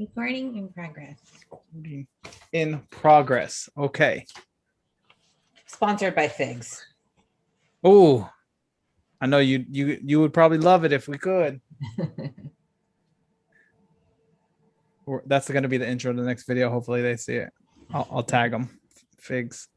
Recording in progress. Recording in progress. Okay. Sponsored by Figs. Oh, I know you would probably love it if we could. That's going to be the intro to the next video. Hopefully they see it. I'll tag them. Figs.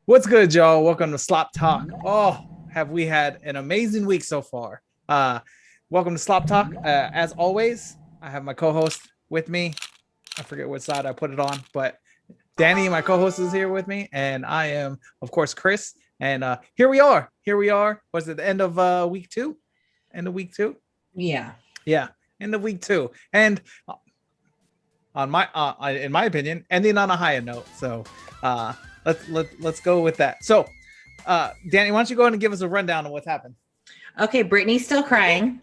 What's good, y'all? Welcome to Slop Talk. Oh, have we had an amazing week so far. Welcome to Slop Talk. As always, I have my co-host with me. I forget what side I put it on, but Danny, my co-host, is here with me, and I am, of course, Chris. And here we are. Was it the end of week two? End of week two? Yeah. End of week two. And on my, in my opinion, ending on a higher note. So let's go with that. So, Danny, why don't you go ahead and give us a rundown of what's happened? Okay, Britini's still crying.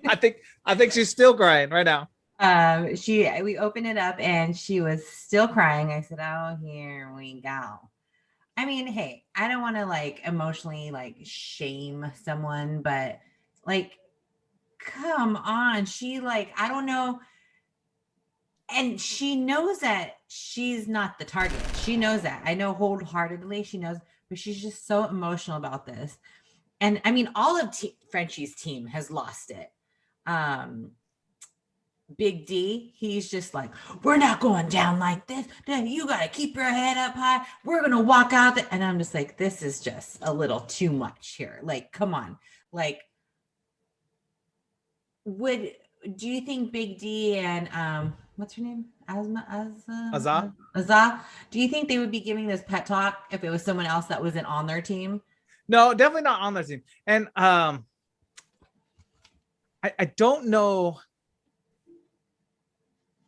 I think she's still crying right now. We opened it up and she was still crying. I said, "Oh, here we go." I mean, hey, I don't want to like emotionally like shame someone, but like, come on. She like, I don't know. And she knows that she's not the target. She knows that. I know wholeheartedly she knows, but she's just so emotional about this. And I mean, all of Frenchie's team has lost it. Big D, he's just like, we're not going down like this. You got to keep your head up high. We're going to walk out there. And I'm just like, this is just a little too much here. Like, come on. Like, do you think Big D and, what's her name? Azah. Do you think they would be giving this pet talk if it was someone else that wasn't on their team? No, definitely not on their team. And I don't know.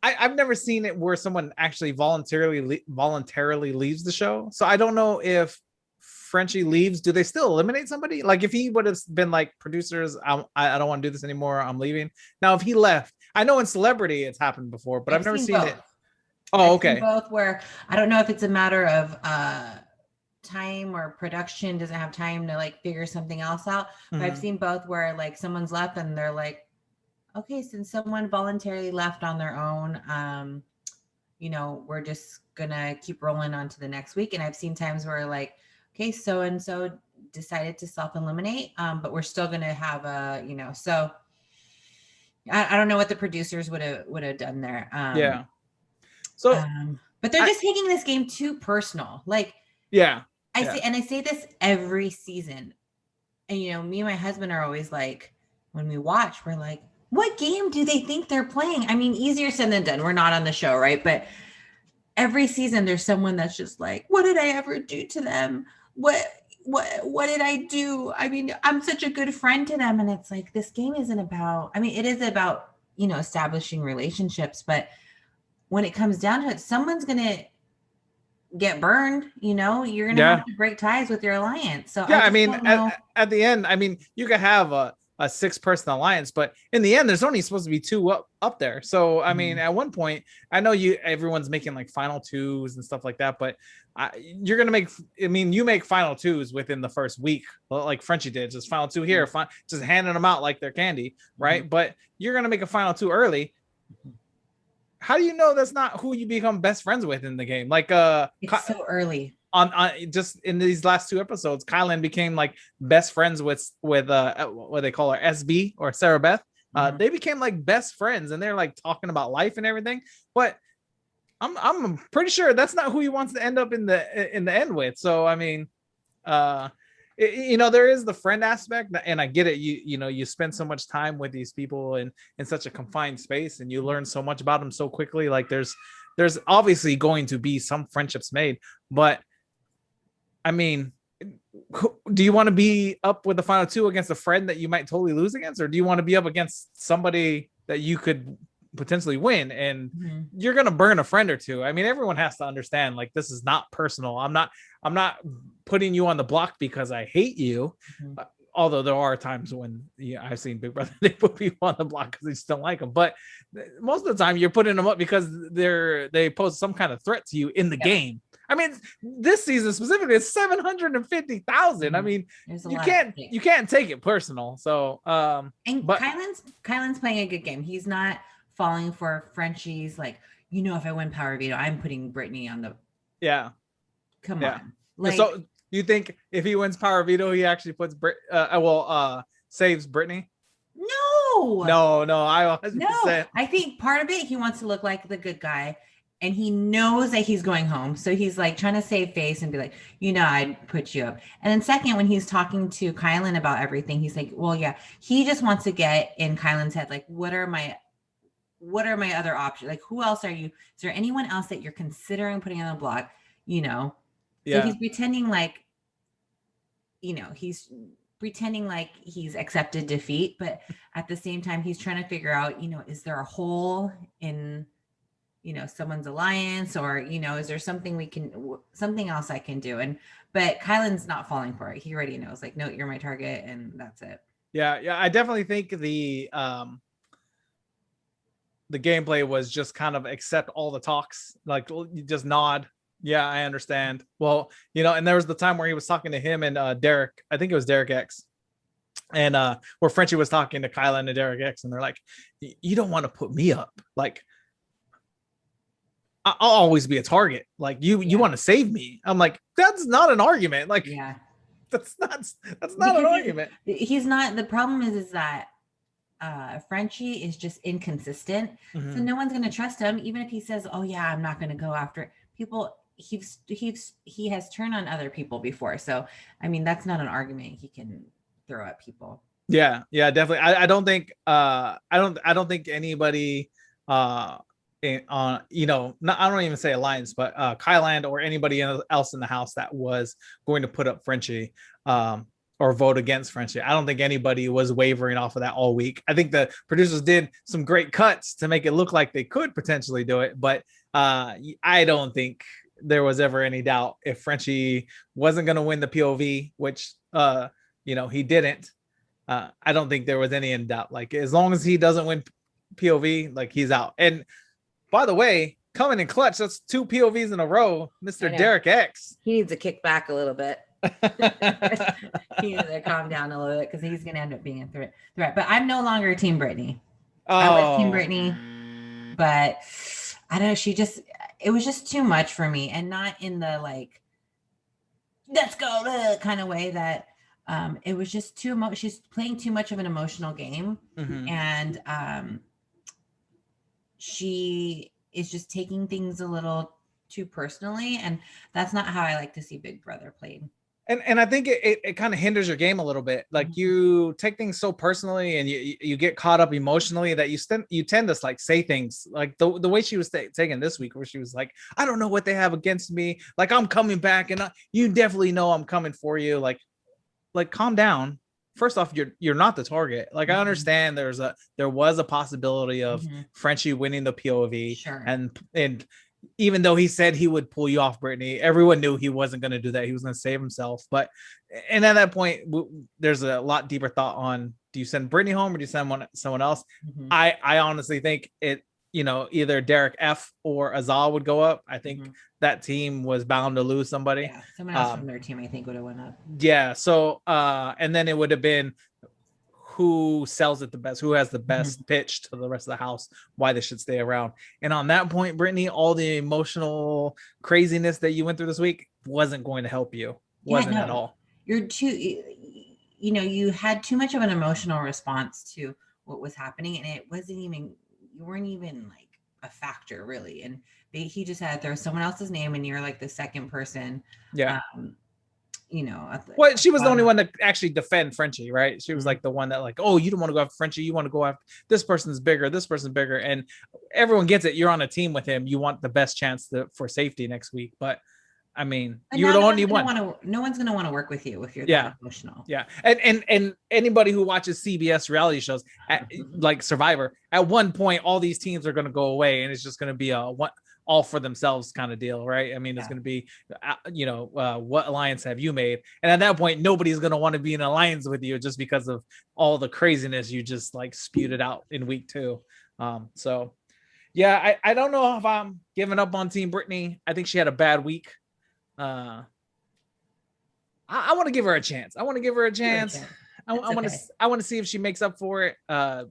I've never seen it where someone actually voluntarily leaves the show. So I don't know if Frenchie leaves. Do they still eliminate somebody? Like if he would have been like, producers, I don't want to do this anymore, I'm leaving. Now, if he left, I know in Celebrity it's happened before, but I've never seen it. Oh, okay. Both where I don't know if it's a matter of time or production doesn't have time to like figure something else out. But I've seen both where like someone's left and they're like, okay, since someone voluntarily left on their own, we're just gonna keep rolling on to the next week. And I've seen times where like, okay, so and so decided to self-eliminate, but we're still gonna have so I don't know what the producers would have done there. Yeah. So but they're just taking this game too personal. Like, yeah. I say this every season. And me and my husband are always like, when we watch, we're like, what game do they think they're playing? I mean, easier said than done. We're not on the show, right? But every season there's someone that's just like, what did I ever do to them? What did I do? I mean, I'm such a good friend to them. And it's like, this game isn't about, I mean, it is about, establishing relationships, but when it comes down to it, someone's going to get burned, you're going to have to break ties with your alliance. So yeah, I mean, at the end, I mean, you could have a 6-person alliance, but in the end, there's only supposed to be 2 up there. So, I mean, at one point, I know everyone's making like final 2s and stuff like that, but you're going to you make final 2s within the first week, like Frenchie did, just final 2 here, just handing them out like they're candy, right? But you're going to make a final 2 early. How do you know that's not who you become best friends with in the game? Like, it's so early. On just in these last 2 episodes, Kylan became like best friends with what they call her, SB or Sarah Beth. They became like best friends and they're like talking about life and everything. But I'm pretty sure that's not who he wants to end up in the end with. So I mean, there is the friend aspect, and I get it. You spend so much time with these people in such a confined space, and you learn so much about them so quickly. Like there's obviously going to be some friendships made, but I mean, do you want to be up with the final 2 against a friend that you might totally lose against, or do you want to be up against somebody that you could potentially win and you're going to burn a friend or 2? I mean, everyone has to understand, like, this is not personal. I'm not putting you on the block because I hate you. Although there are times when I've seen Big Brother, they put people on the block because they just don't like them. But most of the time you're putting them up because they pose some kind of threat to you in the game. I mean, this season specifically, it's 750,000. I mean, There's a you lot at can't stake. you can't take it personal. So, And but Kylan's playing a good game. He's not falling for Frenchie's like, if I win Power Veto, I'm putting Britini on the yeah, come yeah. on. Yeah, Like, so you think if he wins Power Veto, he actually puts saves Brittany? no. No, no, I No, 100%. I think part of it he wants to look like the good guy and he knows that he's going home. So he's like trying to save face and be like, I'd put you up. And then second, when he's talking to Kylan about everything, he's like, well, yeah, he just wants to get in Kylan's head, like, what are my other options? Like, who else are you? Is there anyone else that you're considering putting on the block? You know? So Yeah. he's pretending like, he's pretending like he's accepted defeat, but at the same time, he's trying to figure out, is there a hole in, someone's alliance, or, is there something else I can do? But Kylan's not falling for it. He already knows, like, no, you're my target, and that's it. Yeah, yeah. I definitely think the gameplay was just kind of accept all the talks, like you just nod. Yeah, I understand. Well, and there was the time where he was talking to him and Derek. I think it was Derek X, and where Frenchie was talking to Kyla and Derek X, and they're like, "You don't want to put me up. Like, I'll always be a target. Like, you want to save me." I'm like, that's not an argument. Like, Yeah, that's not an because argument. he's not. The problem is that Frenchie is just inconsistent. Mm-hmm. So no one's going to trust him, even if he says, "Oh yeah, I'm not going to go after it." People. He has turned on other people before, so I mean that's not an argument he can throw at people. Yeah, yeah, definitely. I don't think I don't think anybody on not, I don't even say alliance, but Kyland or anybody else in the house that was going to put up Frenchie or vote against Frenchie. I don't think anybody was wavering off of that all week. I think the producers did some great cuts to make it look like they could potentially do it, but I don't think there was ever any doubt if Frenchie wasn't going to win the POV, which he didn't. I don't think there was any in doubt. Like, as long as he doesn't win POV, like, he's out. And by the way, coming in clutch, that's 2 POVs in a row, Mr. Derek X. He needs to kick back a little bit. He needs to calm down a little bit because he's going to end up being a threat. But I'm no longer Team Britini. I was Team Britini, but I don't know. It was just too much for me, and not in the like, let's go kind of way that it was just too much. She's playing too much of an emotional game, and she is just taking things a little too personally, and that's not how I like to see Big Brother played. And I think it kind of hinders your game a little bit. Like, you take things so personally, and you get caught up emotionally that you tend to like say things like the way she was taken this week, where she was like, I don't know what they have against me. Like, I'm coming back, and you definitely know I'm coming for you. Like calm down. First off, you're not the target. Like, I understand there was a possibility of Frenchie winning the POV, sure. and even though he said he would pull you off, Britini, everyone knew he wasn't going to do that. He was going to save himself. And at that point, there's a lot deeper thought on, do you send Britini home or do you send someone else? I honestly think it, either Derek F or Azal would go up. I think that team was bound to lose somebody. Yeah, someone else from their team, I think, would have went up. Yeah. So, and then it would have been who sells it the best, who has the best pitch to the rest of the house, why they should stay around. And on that point, Britini, all the emotional craziness that you went through this week wasn't going to help you. Wasn't at all. You're too, you had too much of an emotional response to what was happening, and it wasn't even, you weren't even like a factor really. And he just had to throw someone else's name, and you're like the second person. Yeah. Well, she was the only one to actually defend Frenchie, right? She was like the one that like, oh, you don't want to go after Frenchie, you want to go after this person's bigger, and everyone gets it. You're on a team with him, you want the best chance for safety next week. But I mean, you're the only one. No one's going to want to work with you if you're that emotional. Yeah. And anybody who watches CBS reality shows like Survivor, at one point, all these teams are going to go away, and it's just going to be a all for themselves kind of deal, right? I mean, it's going to be, what alliance have you made? And at that point, nobody's going to want to be in alliance with you just because of all the craziness you just like spewed it out in week 2. So yeah, I don't know if I'm giving up on Team Britini. I think she had a bad week. I want to give her a chance. I want to give her a chance. I That's want to. okay. I want to see if she makes up for it.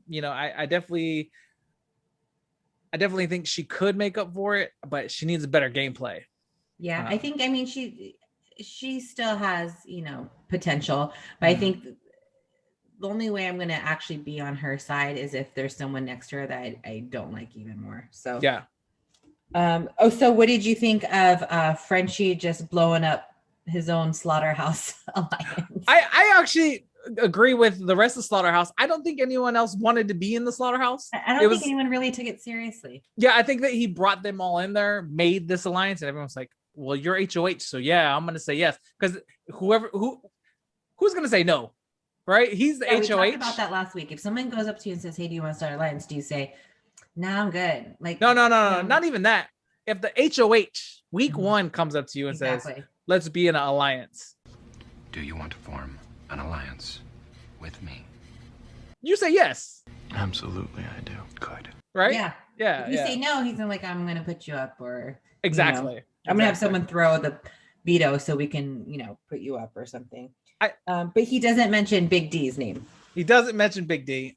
You know, I definitely think she could make up for it, but she needs a better gameplay. Yeah, I think. I mean, she still has, you know, potential, but I think the only way I'm going to actually be on her side is if there's someone next to her that I don't like even more. So yeah. Oh, so what did you think of Frenchie just blowing up his own slaughterhouse alliance? I actually agree with the rest of Slaughterhouse. I don't think anyone else wanted to be in the Slaughterhouse. I don't think anyone really took it seriously. Yeah, I think that he brought them all in there, made this alliance, and everyone's like, well, you're HOH, so yeah, I'm gonna say yes. Because who's gonna say no? Right? He's the HOH. We talked about that last week. If someone goes up to you and says, hey, do you want to start alliance? Do you say, no, I'm good? Like, no, not even that. If the HOH week one comes up to you and says, let's be in an alliance. Do you want to form an alliance with me? You say yes. Absolutely, I do. Good. Right? Yeah. If you say no, he's like, I'm going to put you up, or exactly. You know, I'm going to have someone throw the veto so we can, you know, put you up or something. But he doesn't mention Big D's name. He doesn't mention Big D.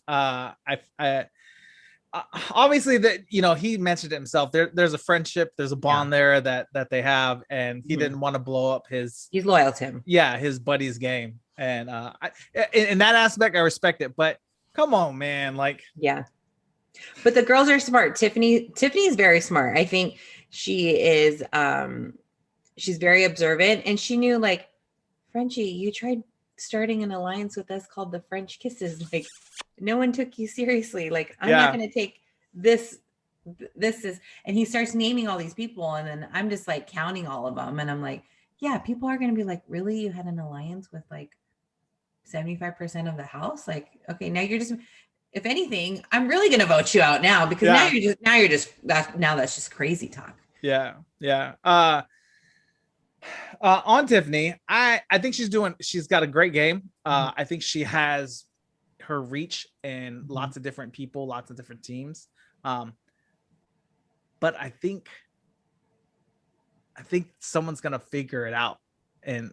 Obviously that, you know, he mentioned it himself. There's a friendship, there's a bond there that they have, and he didn't want to blow up his. He's loyal to him. Yeah, his buddy's game, and in that aspect, I respect it. But come on, man, like yeah. But the girls are smart. Tiffany is very smart. I think she is. She's very observant, and she knew, like, Frenchie, you tried starting an alliance with us called the French Kisses. Like, no one took you seriously. Like, I'm not going to take this. This is, and he starts naming all these people, and then I'm just like counting all of them, and I'm like, yeah, people are going to be like, really, you had an alliance with like 75% of the house? Like, okay, now you're just. If anything, I'm really going to vote you out now, because now that's just crazy talk. Yeah. On Tiffany, I think she's got a great game. I think she has her reach in lots of different people, lots of different teams. But I think someone's going to figure it out. And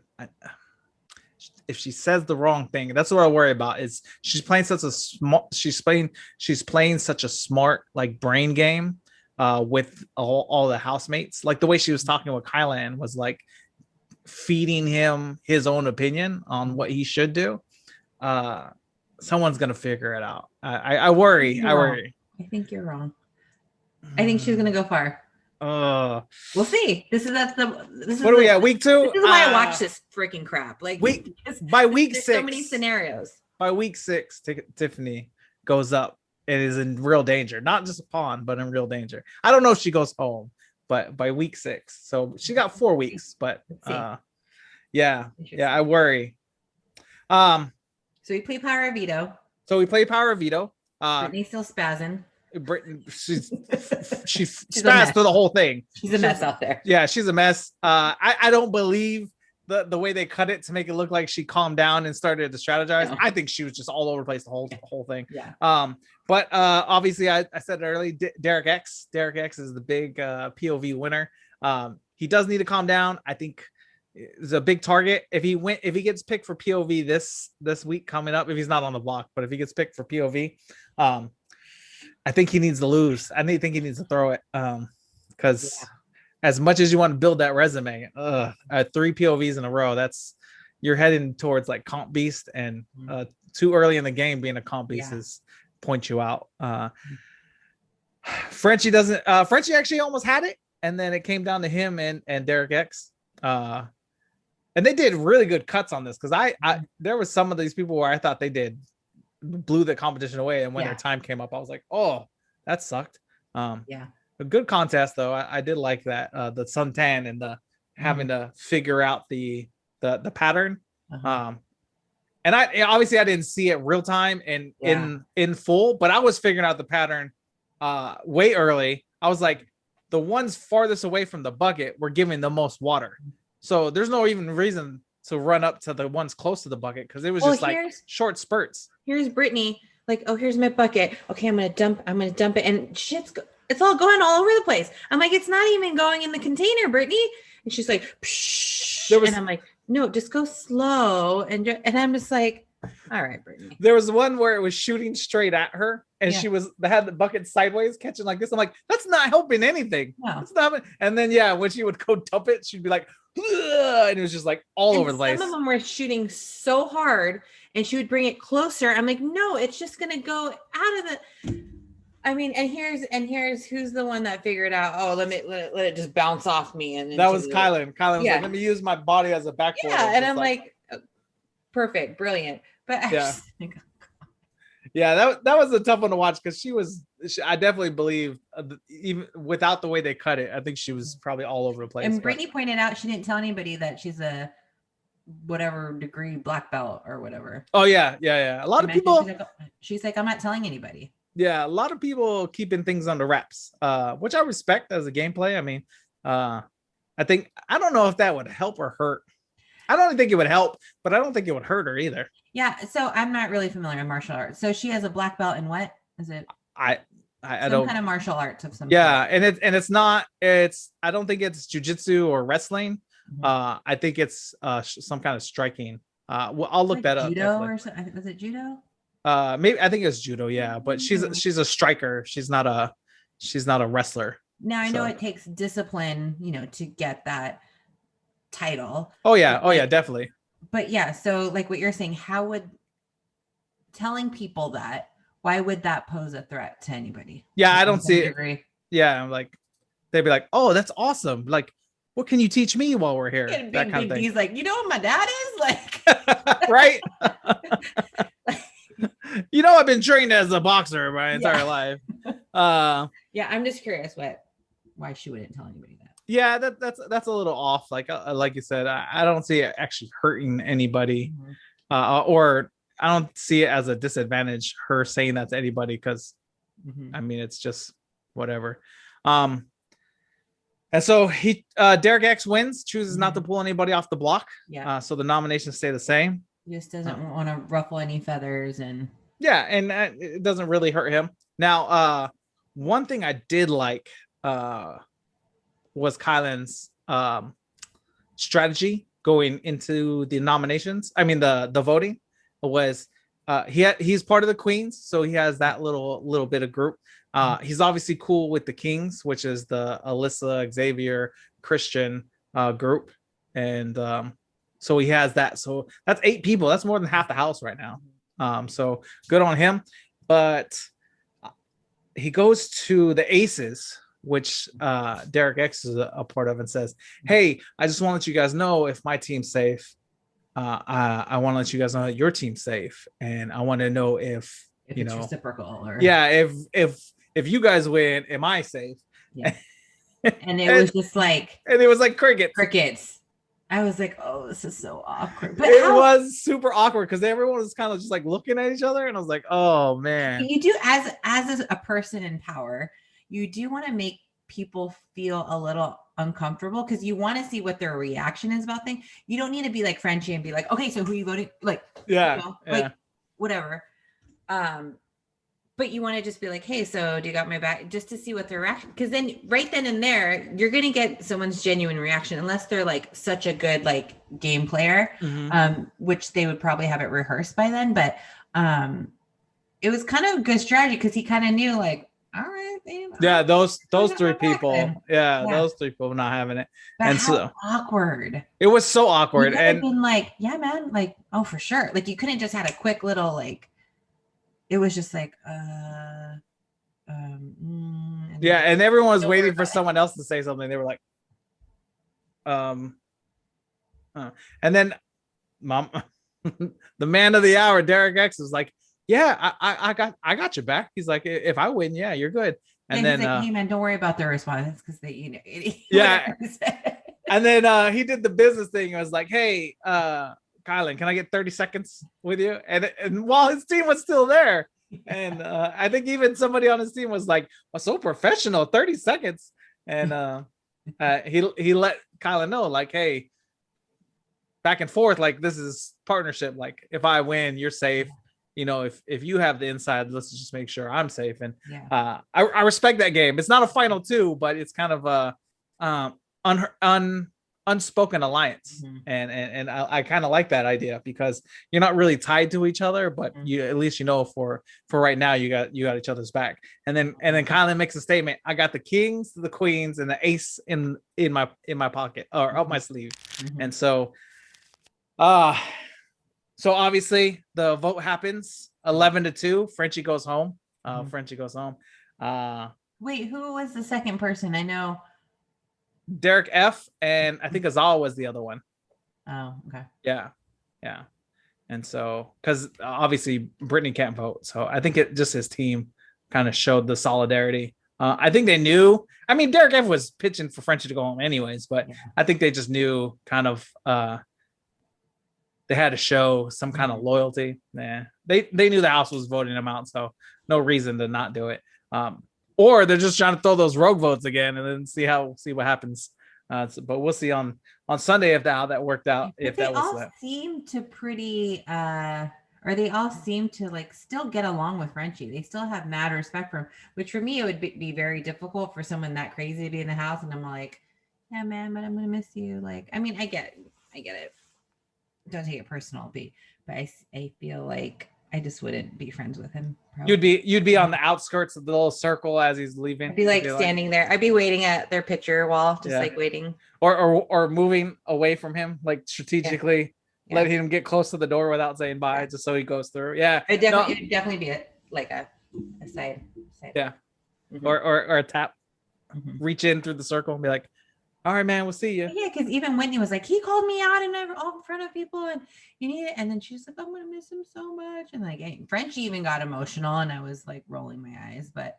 if she says the wrong thing, that's what I worry about. Is she's playing such a smart like brain game with all the housemates. Like the way she was talking with Kylan was like feeding him his own opinion on what he should do. Someone's gonna figure it out. I worry. I think you're wrong. I think she's gonna go far. We'll see. This is what are we at, week 2? This is why I watch this freaking crap. Like, by week 6, so many scenarios. By week 6, Tiffany goes up and is in real danger. Not just a pawn, but in real danger. I don't know if she goes home, but by week 6, so she got 4 weeks. But yeah, I worry. So we play Power of Veto. Britini's still spazzing. She's spazzed through the whole thing. She's a mess out there. Yeah, she's a mess. I don't believe the way they cut it to make it look like she calmed down and started to strategize. I think she was just all over the place the whole thing. Yeah. But obviously I said it early. Derek X is the big POV winner. He does need to calm down. I think is a big target. If he gets picked for POV this week coming up, if he's not on the block, but if he gets picked for POV, I think he needs to lose. I think he needs to throw it. Because as much as you want to build that resume, 3 POVs in a row, you're heading towards like comp beast, and too early in the game being a comp beast is point you out. Frenchie doesn't. Frenchie actually almost had it, and then it came down to him and Derek X. And they did really good cuts on this, because I there was some of these people where I thought they blew the competition away, and when their time came up, I was like, oh, that sucked. A good contest though. I did like that, the suntan and the having to figure out the pattern. And I obviously I didn't see it real time and in full, but I was figuring out the pattern way early. I was like, the ones farthest away from the bucket were giving the most water, so there's no even reason to run up to the ones close to the bucket, because it was just like short spurts. Here's Britini, like, oh, here's my bucket. Okay, I'm gonna dump it, and it's all going all over the place. I'm like, it's not even going in the container, Britini. And she's like, psh, There was- and I'm like, no, just go slow. And I'm just like, all right, Brittany. There was one where it was shooting straight at her, and Yeah. they had the bucket sideways, catching like this. I'm like, that's not helping anything. No. That's not. And then when she would go dump it, she'd be like, ugh, and it was just like all over the place. Some of them were shooting so hard, and she would bring it closer. I'm like, no, it's just gonna go out of the. I mean, and here's who's the one that figured out, oh, let it just bounce off me. And that was Kylan. Kylan was Yeah. like, let me use my body as a backboard. Yeah, and I'm like, perfect, brilliant. But that was a tough one to watch because I definitely believe even without the way they cut it, I think she was probably all over the place. And Brittany pointed out she didn't tell anybody that she's a whatever degree black belt or whatever. Oh yeah. A lot of people. She's like, I'm not telling anybody. Yeah, a lot of people keeping things under wraps, which I respect as a gameplay. I mean, I don't know if that would help or hurt. I don't think it would help, but I don't think it would hurt her either. Yeah, so I'm not really familiar with martial arts. So she has a black belt in what is it? I some don't kind of martial arts of some sort. I don't think it's jujitsu or wrestling. Mm-hmm. I think it's some kind of striking. I'll look that up. Judo or something. Was it judo? Maybe I think it's judo, yeah, but she's a striker. She's not a wrestler. Now I know it takes discipline, to get that title. Oh yeah, definitely. But yeah, so like what you're saying, how would telling people that, why would that pose a threat to anybody? Yeah, I don't see it. Yeah, I'm like, they'd be like, oh, that's awesome. Like, what can you teach me while we're here? That kind of thing. He's like, you know what my dad is like, right? I've been trained as a boxer my entire life. Yeah, I'm just curious why she wouldn't tell anybody that. Yeah, that's a little off. Like you said, I don't see it actually hurting anybody, or I don't see it as a disadvantage her saying that to anybody because, I mean, it's just whatever. And so Derek X wins, chooses not to pull anybody off the block. Yeah. So the nominations stay the same. He just doesn't want to ruffle any feathers and. Yeah, and it doesn't really hurt him. Now, one thing I did like was Kylan's strategy going into the nominations. I mean, the voting was he's part of the Queens, so he has that little bit of group. He's obviously cool with the Kings, which is the Alyssa, Xavier, Christian group, and so he has that. So that's 8 people. That's more than half the house right now. So good on him. But he goes to the Aces, which Derek X is a part of, and says, hey, I just want to let you guys know if my team's safe. I want to let you guys know that your team's safe, and I want to know if it's reciprocal. Or... Yeah, if you guys win, am I safe? Yeah. And it was just like, and it was like crickets. I was like, oh, this is so awkward. But it was super awkward because everyone was kind of just like looking at each other, and I was like, oh man. You do, as a person in power, you do want to make people feel a little uncomfortable because you want to see what their reaction is about things. You don't need to be like Frenchie and be like, okay, so who are you voting? Like, like whatever. But you want to just be like, hey, so do you got my back? Just to see what their reaction, because then right then and there, you're going to get someone's genuine reaction, unless they're like such a good like game player, which they would probably have it rehearsed by then. But it was kind of a good strategy because he kind of knew like, all right. Yeah, those 3 people. Yeah, those 3 people not having it. But and how so awkward. It was so awkward. And been like, yeah, man, like, oh, for sure. Like you couldn't just had a quick little like, it was just like, and everyone was waiting for someone else to say something. They were like, and then mom, the man of the hour, Derek X, was like, yeah, I got your back. He's like, if I win, yeah, you're good. And then, like, hey man, don't worry about their response because they, yeah. And then he did the business thing. I was like, hey, Kylan, can I get 30 seconds with you? And while his team was still there, and I think even somebody on his team was like, oh, so professional, 30 seconds. And he let Kylan know, like, hey, back and forth, like this is partnership. Like if I win, you're safe. If you have the inside, let's just make sure I'm safe. And I respect that game. It's not a final 2, but it's kind of a unspoken alliance. And I kind of like that idea because you're not really tied to each other, but you at least for right now you got each other's back. And then Kylan makes a statement: I got the kings, the queens, and the ace in my pocket or up my sleeve. And so so obviously the vote happens 11-2. Frenchie goes home. Frenchie goes home. Wait, who was the second person? I know Derek F. and I think Azal was the other one. Oh, okay. Yeah. And so, because obviously Britini can't vote, so I think it just his team kind of showed the solidarity. I think they knew. I mean, Derek F. was pitching for Frenchie to go home anyways, but I think they just knew kind of they had to show some kind of loyalty. They knew the house was voting them out, so no reason to not do it. Or they're just trying to throw those rogue votes again and then see what happens. But we'll see on Sunday if that worked out. If they that was all seem to or they all seem to like still get along with Frenchie. They still have mad respect for him, which for me it would be very difficult for someone that crazy to be in the house. And I'm like, yeah, man, but I'm gonna miss you. Like, I mean, I get it. Don't take it personal, but I feel like I just wouldn't be friends with him. Probably. You'd be on the outskirts of the little circle as he's leaving. I'd be like standing there. I'd be waiting at their picture wall, just like waiting. Or moving away from him, like strategically letting him get close to the door without saying bye, just so he goes through. Yeah. It'd definitely be a side. Yeah. Or a tap. Reach in through the circle and be like, all right, man, we'll see you. Yeah, because even Whitney was like, he called me out all in front of people, and you need it. And then she's like, I'm gonna miss him so much. And like, Frenchie even got emotional, and I was like rolling my eyes. But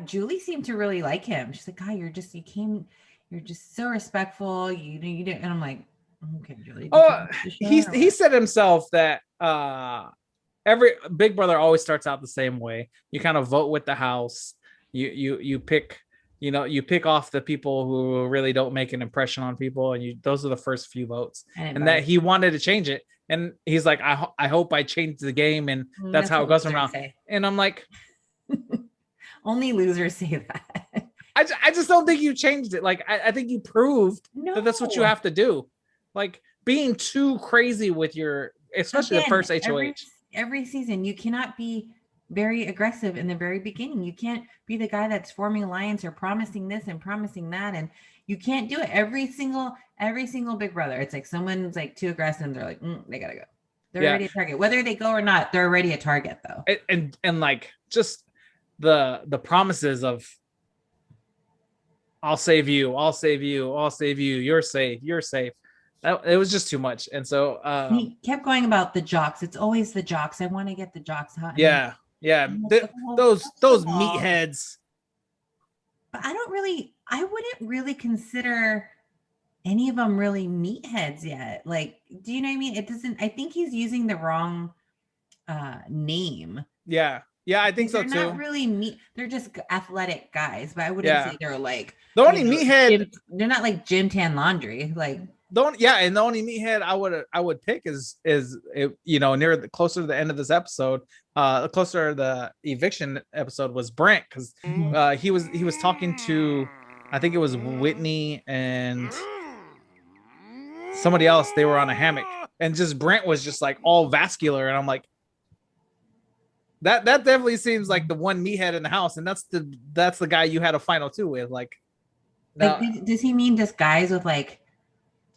Julie seemed to really like him. She's like, God, you're just so respectful. You didn't. And I'm like, okay, Julie. He said himself that every Big Brother always starts out the same way. You kind of vote with the house. You pick off the people who really don't make an impression on people, and those are the first few votes. And that he wanted to change it, and he's like, I hope I changed the game, and that's how it goes around. And I'm like, only losers say that. I just don't think you changed it. Like I think you proved that that's what you have to do. Like being too crazy with especially the first HOH. Every season, you cannot be very aggressive in the very beginning. You can't be the guy that's forming alliance or promising this and promising that, and you can't do it every single Big Brother. It's like someone's like too aggressive and they're like, they gotta go. They're already a target. Whether they go or not, they're already a target though. And like just the promises of I'll save you, you're safe. It was just too much. And so he kept going about the jocks. It's always the jocks. I want to get the jocks hot. Yeah. Those meatheads. But I wouldn't really consider any of them really meatheads yet. Like, do you know what I mean? I think he's using the wrong name. Yeah, I think so too. They're not really meat. They're just athletic guys, but I wouldn't say they're like the only meathead. They're not like gym tan laundry. Like and the only meathead I would pick is closer to the end of this episode, closer to the eviction episode was Brent, because he was talking to, I think it was Whitney and somebody else. They were on a hammock, and just Brent was just like all vascular, and I'm like, that definitely seems like the one meathead in the house, and that's the guy you had a final two with. Like does he mean just guys with like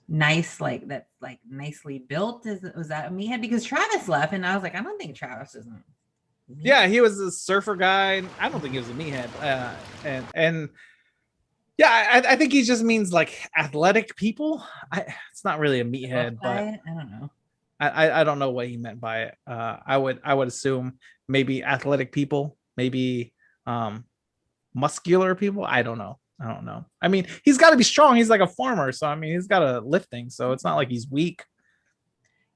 nice, like that's like nicely built? Was that a meathead? Because Travis left, and I was like, I don't think Travis isn't meathead. Yeah, he was a surfer guy. I don't think he was a meathead. And yeah, I think he just means like athletic people. It's not really a meathead, but I don't know. I don't know what he meant by it. I would assume maybe athletic people, maybe muscular people. I don't know. I mean, he's got to be strong. He's like a farmer, so I mean, he's got to lift things. So it's not like he's weak.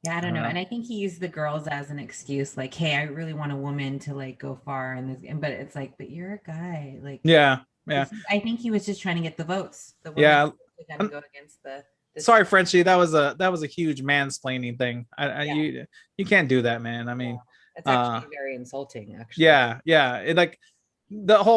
Yeah, I don't know. And I think he used the girls as an excuse, like, "Hey, I really want a woman to like go far," but it's like, "But you're a guy." Like, yeah. I think he was just trying to get the votes. The go against the. Sorry, Frenchie. That was a huge mansplaining thing. You can't do that, man. I mean, it's actually very insulting. Actually, yeah. It, like,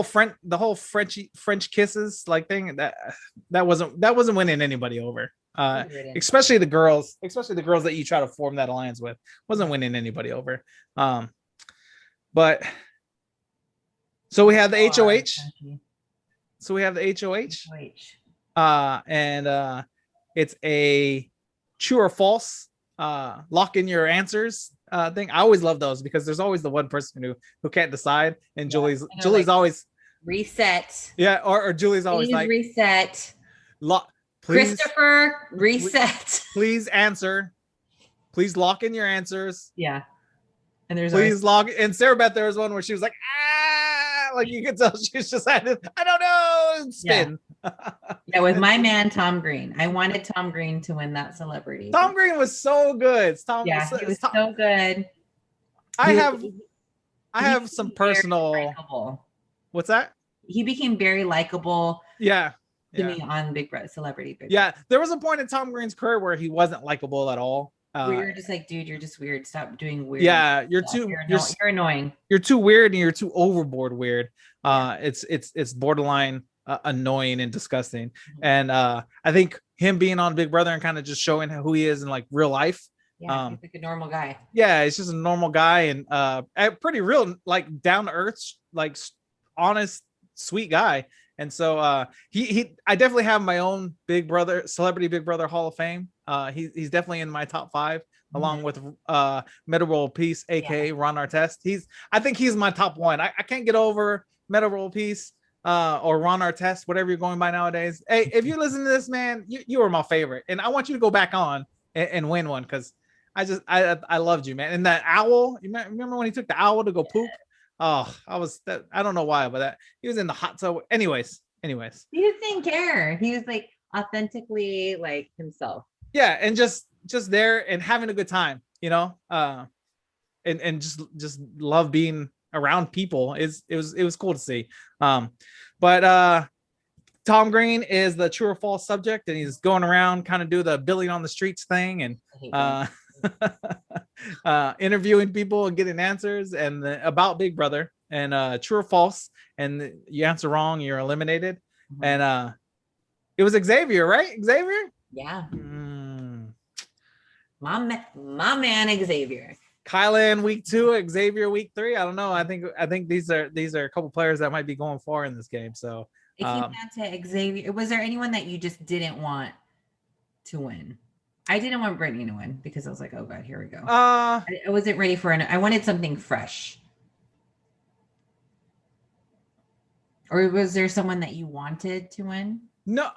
French kisses like thing that wasn't winning anybody over. Especially the girls that you try to form that alliance with, wasn't winning anybody over. But so we have the HOH. So we have the HOH. And it's a true or false lock in your answers thing. I always love those because there's always the one person who can't decide, and Julie's like, always reset. Yeah, or Julie's always like reset. Please, Christopher, reset. Please answer. Please lock in your answers. Yeah. And there's please log. And Sarah Beth, there was one where she was like, like you could tell she's just had to, I don't know, spin. Yeah, with my man Tom Green. I wanted Tom Green to win that celebrity. Tom Green was so good. He was so good. I have some personal. What's that? He became very likable. Yeah. To me on Big Brother, Celebrity Big Brother. There was a point in Tom Green's career where he wasn't likable at all. Where you're just like, dude, you're just weird. Stop doing weird. Yeah, you're annoying. You're too weird, and you're too overboard weird. It's borderline annoying and disgusting. And I think him being on Big Brother and kind of just showing who he is in like real life. Yeah, he's like a normal guy. Yeah, he's just a normal guy and pretty real, like down to earth, like honest, sweet guy. And so I definitely have my own Celebrity Big Brother Hall of Fame. He's definitely in my top 5, along with Metta World Peace, aka Ron Artest. I think he's my top 1. I can't get over Metta World Peace or Ron Artest, whatever you're going by nowadays. Hey, if you listen to this, man, you are my favorite, and I want you to go back on and win one, because I loved you, man. And that owl, you remember when he took the owl to go poop? Oh, I don't know why, but he was in the hot tub. Anyways. He just didn't care. He was like authentically like himself. Yeah, and just there and having a good time, and just love being around people. It was cool to see. But Tom Green is the true or false subject, and he's going around kind of do the Billy on the streets thing, and interviewing people and getting answers and about Big Brother, and true or false, and you answer wrong, you're eliminated. And it was Xavier, right? Xavier? Yeah. My man Xavier. Kyla in week 2, Xavier week 3. I don't know. I think these are a couple players that might be going far in this game. So it came down to Xavier. Was there anyone that you just didn't want to win? I didn't want Britini to win because I was like, oh god, here we go. I wasn't ready for I wanted something fresh. Or was there someone that you wanted to win? No,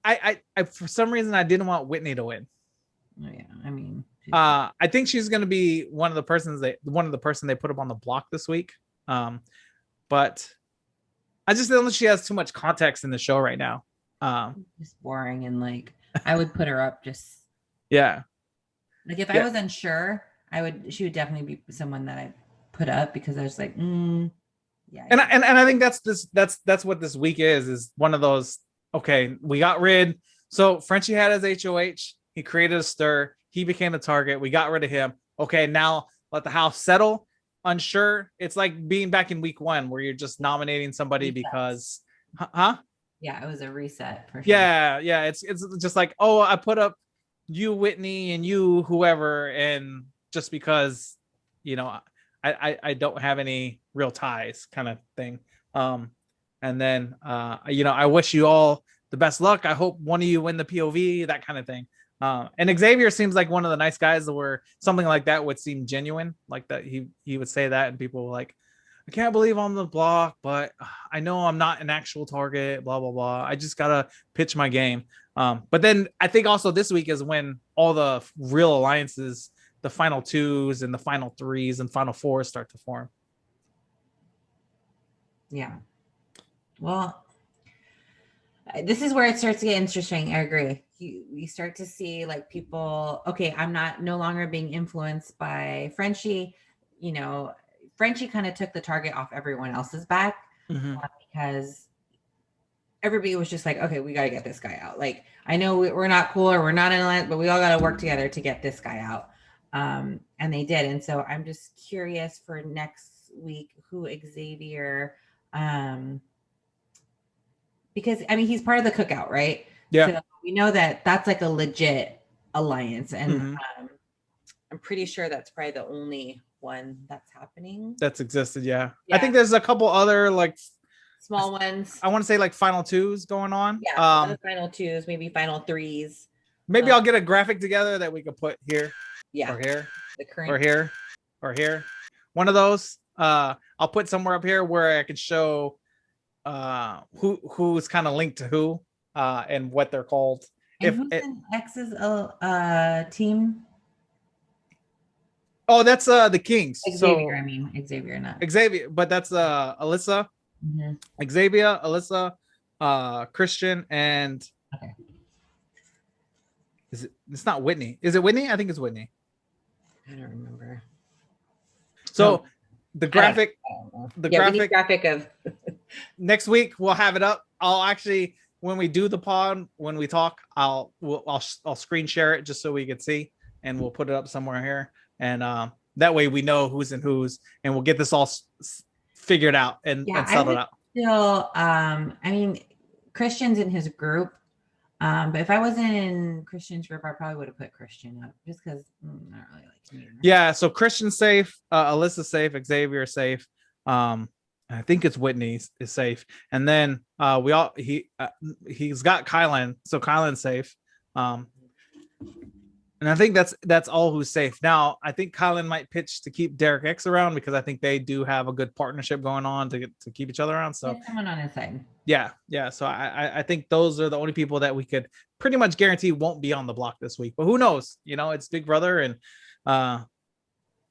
I for some reason I didn't want Whitney to win. Oh yeah, I mean, I think she's gonna be one of the person they put up on the block this week. But I just don't know, she has too much context in the show right now. Just boring, and like I would put her up just like if I was unsure, she would definitely be someone that I put up, because I was like, yeah. And I think that's what this week is one of those. Okay, we got rid. So Frenchie had his HOH. He created a stir. He became a target. We got rid of him. Okay, now let the house settle. Unsure. It's like being back in week 1 where you're just nominating somebody because, Yeah, it was a reset for sure. Yeah. It's just like, oh, I put up you, Whitney, and you, whoever, and just because, I don't have any real ties, kind of thing. And then I wish you all the best luck. I hope one of you win the POV, that kind of thing. And Xavier seems like one of the nice guys where something like that would seem genuine, like that he would say that, and people were like, I can't believe I'm the block, but I know I'm not an actual target, blah, blah, blah. I just got to pitch my game. But then I think also this week is when all the real alliances, the final 2s and the final 3s and final 4s start to form. Yeah. Well, this is where it starts to get interesting. I agree. You start to see like people, okay, I'm no longer being influenced by Frenchie. Frenchie kind of took the target off everyone else's back, because everybody was just like, okay, we got to get this guy out. Like, I know we're not cool or we're not in alliance, but we all got to work together to get this guy out. And they did. And so I'm just curious for next week who Xavier, because I mean he's part of the cookout, right? Yeah. So we know that that's like a legit alliance, and Mhm. I'm pretty sure that's probably the only one that's happening. That's existed. Yeah. Yeah. I think there's a couple other like Small ones. I want to say like final twos going on. Yeah, a lot of final twos, maybe final threes. Maybe I'll get a graphic together that we could put here, Yeah, or here, the current or here, or here. One of those. I'll put somewhere up here where I can show who's kind of linked to who, and what they're called. And who's in X's team? Oh, that's the Kings. Xavier, I mean Xavier, not Xavier, but that's Alyssa, Xavier, Alyssa, Christian, and okay. Is it? It's not Whitney. Is it Whitney? I think it's Whitney. I don't remember. So the graphic, graphic of next week we'll have it up. I'll actually, when we do the pod, when we talk, I'll screen share it just so we can see, and we'll put it up somewhere here, and that way we know who's in who's, and we'll get this all figured out and settled out. Still, I mean, Christian's in his group. But if I wasn't in Christian's group, I probably would have put Christian up just because I don't really like him. Yeah, so Christian's safe, Alyssa's safe, Xavier's safe. I think it's Whitney is safe, and then he's got Kylan, so Kylan's safe. And I think that's all who's safe. Now, I think Kylan might pitch to keep Derek X around because I think they do have a good partnership going on to keep each other around. So someone on his side. Yeah. So I think those are the only people that we could pretty much guarantee won't be on the block this week. But who knows? It's Big Brother, and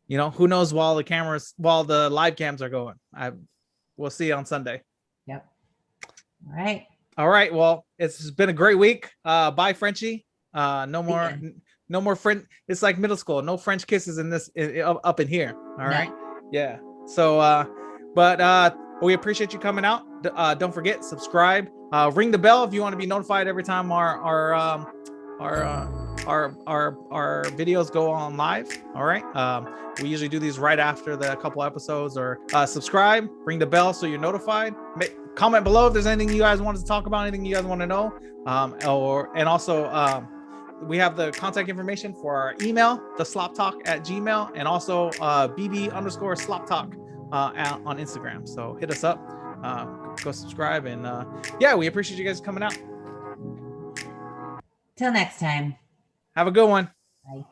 who knows while the live cams are going. We'll see on Sunday. Yep. All right. Well, it's been a great week. Bye, Frenchie. No more French. It's like middle school. No French kisses in this up in here. All right. Yeah. So, but we appreciate you coming out. Don't forget, subscribe, ring the bell if you want to be notified every time our videos go on live. All right. We usually do these right after the couple episodes, or subscribe, ring the bell so you're notified. Comment below if there's anything you guys want to talk about, anything you guys want to know. And also we have the contact information for our email, the sloptalk@gmail.com, and also bb_sloptalk on Instagram. So hit us up, go subscribe, and we appreciate you guys coming out. Till next time. Have a good one. Bye.